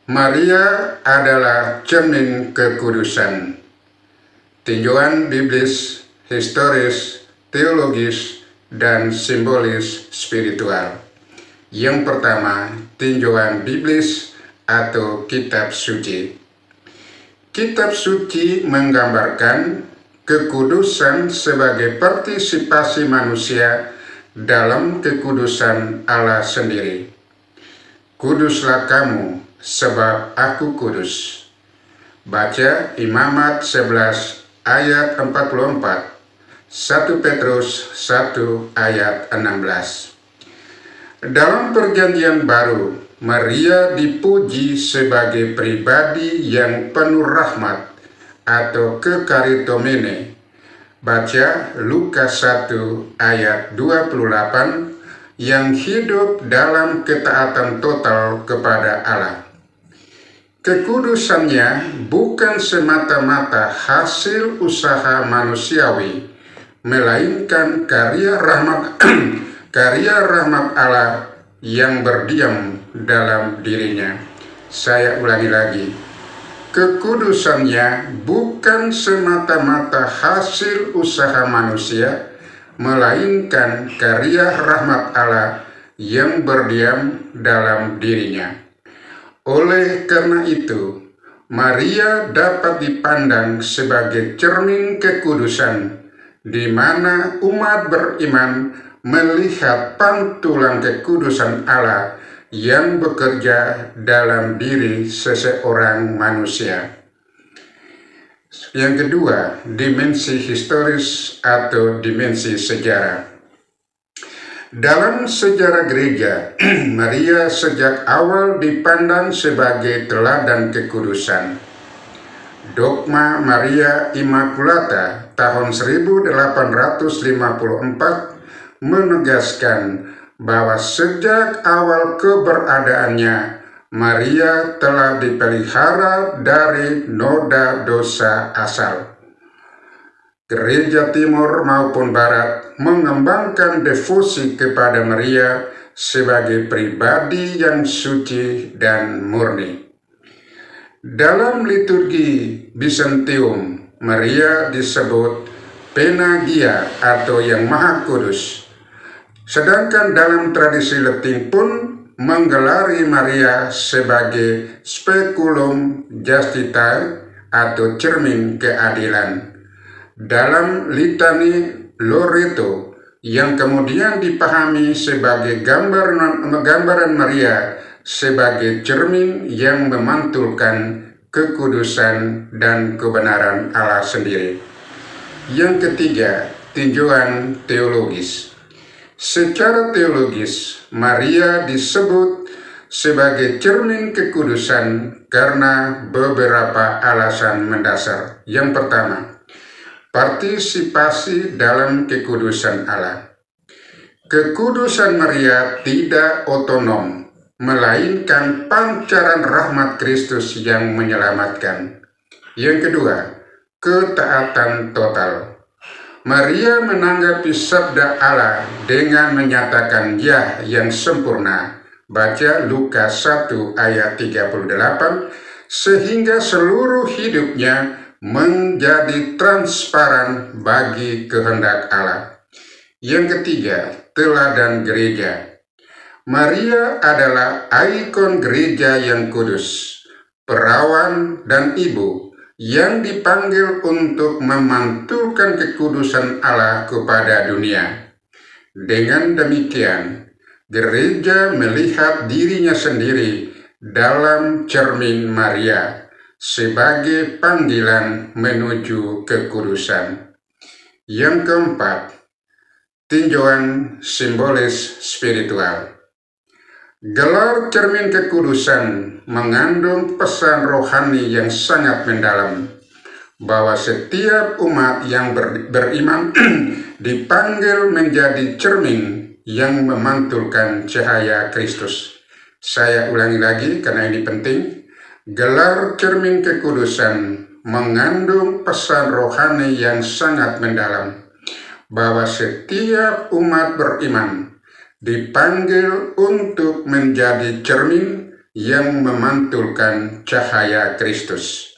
Maria adalah cermin kekudusan. Tinjauan biblis, historis, teologis, dan simbolis spiritual. Yang pertama, tinjauan biblis atau kitab suci. Kitab suci menggambarkan kekudusan sebagai partisipasi manusia dalam kekudusan Allah sendiri. Kuduslah kamu, sebab aku kudus. Baca Imamat 11 ayat 44, 1 Petrus 1 ayat 16. Dalam perjanjian baru, Maria dipuji sebagai pribadi yang penuh rahmat atau kekaritomene. Baca Lukas 1 ayat 28, yang hidup dalam ketaatan total kepada Allah. Kekudusannya bukan semata-mata hasil usaha manusiawi, melainkan karya rahmat Allah yang berdiam dalam dirinya. Saya ulangi lagi. Kekudusannya bukan semata-mata hasil usaha manusia, melainkan karya rahmat Allah yang berdiam dalam dirinya. Oleh karena itu, Maria dapat dipandang sebagai cermin kekudusan, di mana umat beriman melihat pantulan kekudusan Allah yang bekerja dalam diri seseorang manusia. Yang kedua, dimensi historis atau dimensi sejarah. Dalam sejarah gereja, Maria sejak awal dipandang sebagai teladan kekudusan. Dogma Maria Immaculata tahun 1854 menegaskan bahwa sejak awal keberadaannya, Maria telah dipelihara dari noda dosa asal. Gereja Timur maupun Barat mengembangkan devosi kepada Maria sebagai pribadi yang suci dan murni. Dalam liturgi Bizantium, Maria disebut Panagia atau yang Maha Kudus. Sedangkan dalam tradisi Latin pun menggelari Maria sebagai Speculum Justitiae atau cermin keadilan. Dalam litani Loreto yang kemudian dipahami sebagai gambaran Maria sebagai cermin yang memantulkan kekudusan dan kebenaran Allah sendiri. Yang ketiga, tinjauan teologis. Secara teologis, Maria disebut sebagai cermin kekudusan karena beberapa alasan mendasar. Yang pertama, partisipasi dalam kekudusan Allah. Kekudusan Maria tidak otonom, melainkan pancaran rahmat Kristus yang menyelamatkan. Yang kedua, ketaatan total. Maria menanggapi sabda Allah dengan menyatakan ya yang sempurna. Baca Lukas 1 ayat 38, sehingga seluruh hidupnya menjadi transparan bagi kehendak Allah. Yang ketiga, teladan gereja. Maria adalah ikon gereja yang kudus, perawan dan ibu yang dipanggil untuk memantulkan kekudusan Allah kepada dunia. Dengan demikian, gereja melihat dirinya sendiri dalam cermin Maria sebagai panggilan menuju kekudusan. Yang keempat, tinjauan simbolis spiritual. Gelar cermin kekudusan mengandung pesan rohani yang sangat mendalam, bahwa setiap umat yang beriman dipanggil menjadi cermin yang memantulkan cahaya Kristus. Saya ulangi lagi karena ini penting. Gelar cermin kekudusan mengandung pesan rohani yang sangat mendalam, bahwa setiap umat beriman dipanggil untuk menjadi cermin yang memantulkan cahaya Kristus.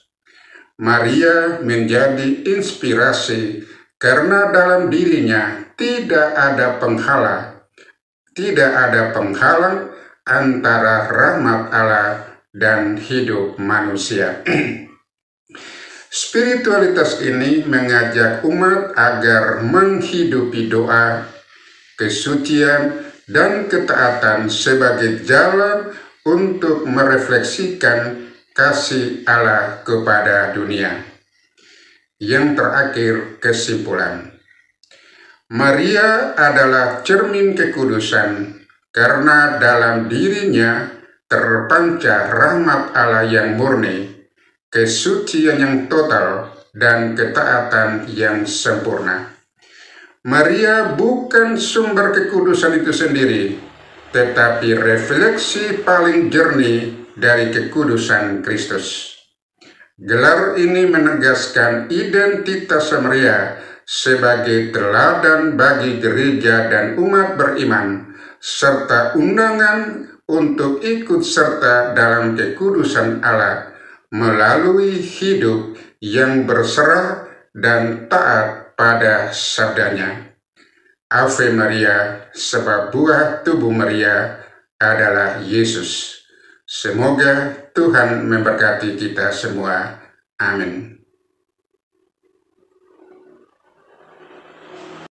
Maria menjadi inspirasi karena dalam dirinya tidak ada penghalang antara rahmat Allah dan hidup manusia. Spiritualitas ini mengajak umat agar menghidupi doa, kesucian, dan ketaatan sebagai jalan untuk merefleksikan kasih Allah kepada dunia. Yang terakhir, kesimpulan. Maria adalah cermin kekudusan karena dalam dirinya terpancar rahmat Allah yang murni, kesucian yang total, dan ketaatan yang sempurna. Maria bukan sumber kekudusan itu sendiri, tetapi refleksi paling jernih dari kekudusan Kristus. Gelar ini menegaskan identitas Maria sebagai teladan bagi gereja dan umat beriman, serta undangan untuk ikut serta dalam kekudusan Allah melalui hidup yang berserah dan taat pada sabdanya. Ave Maria, sebab buah tubuh Maria adalah Yesus. Semoga Tuhan memberkati kita semua. Amin.